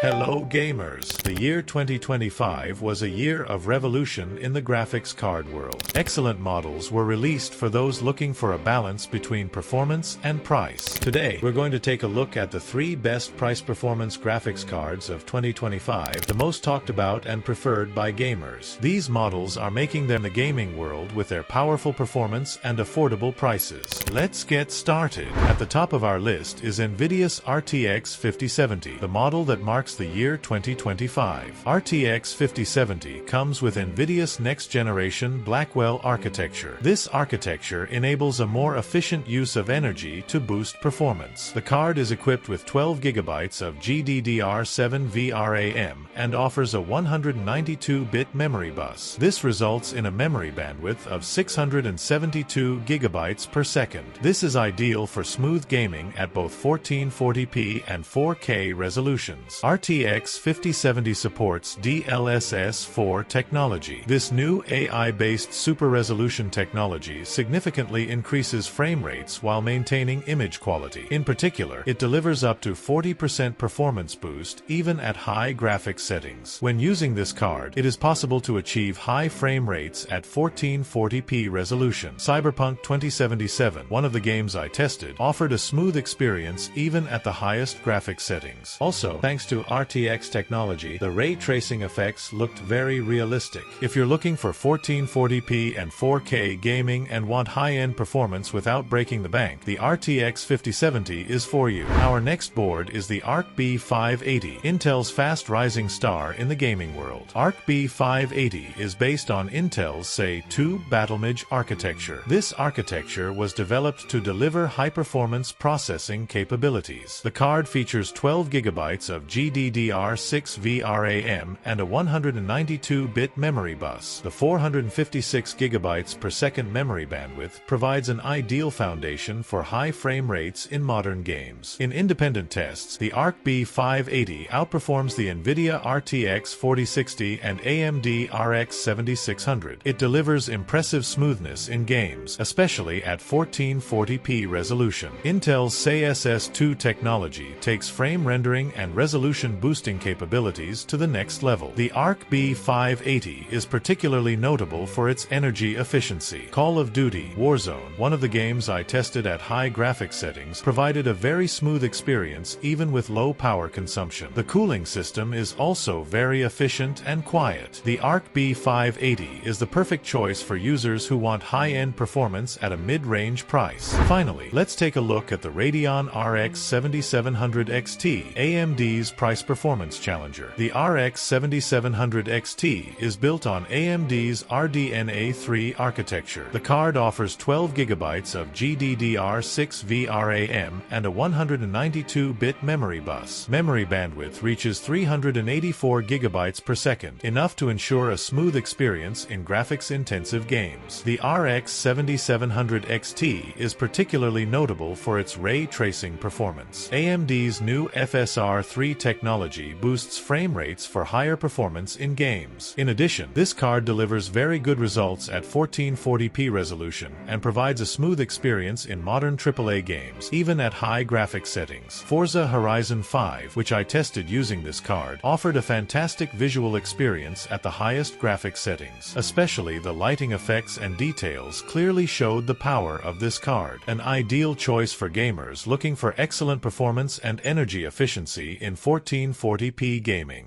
Hello gamers! The year 2025 was a year of revolution in the graphics card world. Excellent models were released for those looking for a balance between performance and price. Today, we're going to take a look at the 3 best price-performance graphics cards of 2025, the most talked about and preferred by gamers. These models are making them the gaming world with their powerful performance and affordable prices. Let's get started. At the top of our list is NVIDIA's RTX 5070, the model that marks the year 2025. RTX 5070 comes with NVIDIA's next-generation Blackwell architecture. This architecture enables a more efficient use of energy to boost performance. The card is equipped with 12 GB of GDDR7 VRAM and offers a 192-bit memory bus. This results in a memory bandwidth of 672 GB per second. This is ideal for smooth gaming at both 1440p and 4K resolutions. RTX 5070 supports DLSS 4 technology. This new AI-based super resolution technology significantly increases frame rates while maintaining image quality. In particular, it delivers up to 40% performance boost even at high graphics settings. When using this card, it is possible to achieve high frame rates at 1440p resolution. Cyberpunk 2077, one of the games I tested, offered a smooth experience even at the highest graphics settings. Also, thanks to RTX technology, the ray tracing effects looked very realistic. If you're looking for 1440p and 4K gaming and want high-end performance without breaking the bank, the RTX 5070 is for you. Our next board is the Arc B580, Intel's fast rising star in the gaming world. Arc B580 is based on Intel's SE2 Battlemage architecture. This architecture was developed to deliver high-performance processing capabilities. The card features 12 GB of GDDR6 VRAM and a 192-bit memory bus. The 456 GB per second memory bandwidth provides an ideal foundation for high frame rates in modern games. In independent tests, the Arc B580 outperforms the NVIDIA RTX 4060 and AMD RX 7600. It delivers impressive smoothness in games, especially at 1440p resolution. Intel's XeSS 2 technology takes frame rendering and resolution boosting capabilities to the next level. The Arc B580 is particularly notable for its energy efficiency. Call of Duty Warzone, one of the games I tested at high graphics settings, provided a very smooth experience even with low power consumption. The cooling system is also very efficient and quiet. The Arc B580 is the perfect choice for users who want high-end performance at a mid-range price. Finally, let's take a look at the Radeon RX 7700 XT, AMD's price-performance challenger. The RX 7700 XT is built on AMD's RDNA 3 architecture. The card offers 12 GB of GDDR6 VRAM and a 192-bit memory bus. Memory bandwidth reaches 384 GB per second, enough to ensure a smooth experience in graphics-intensive games. The RX 7700 XT is particularly notable for its ray tracing performance. AMD's new FSR 3 technology boosts frame rates for higher performance in games. In addition, this card delivers very good results at 1440p resolution and provides a smooth experience in modern AAA games, even at high graphics settings. Forza Horizon 5, which I tested using this card, offered a fantastic visual experience at the highest graphics settings. Especially the lighting effects and details clearly showed the power of this card. An ideal choice for gamers looking for excellent performance and energy efficiency in 1440p gaming.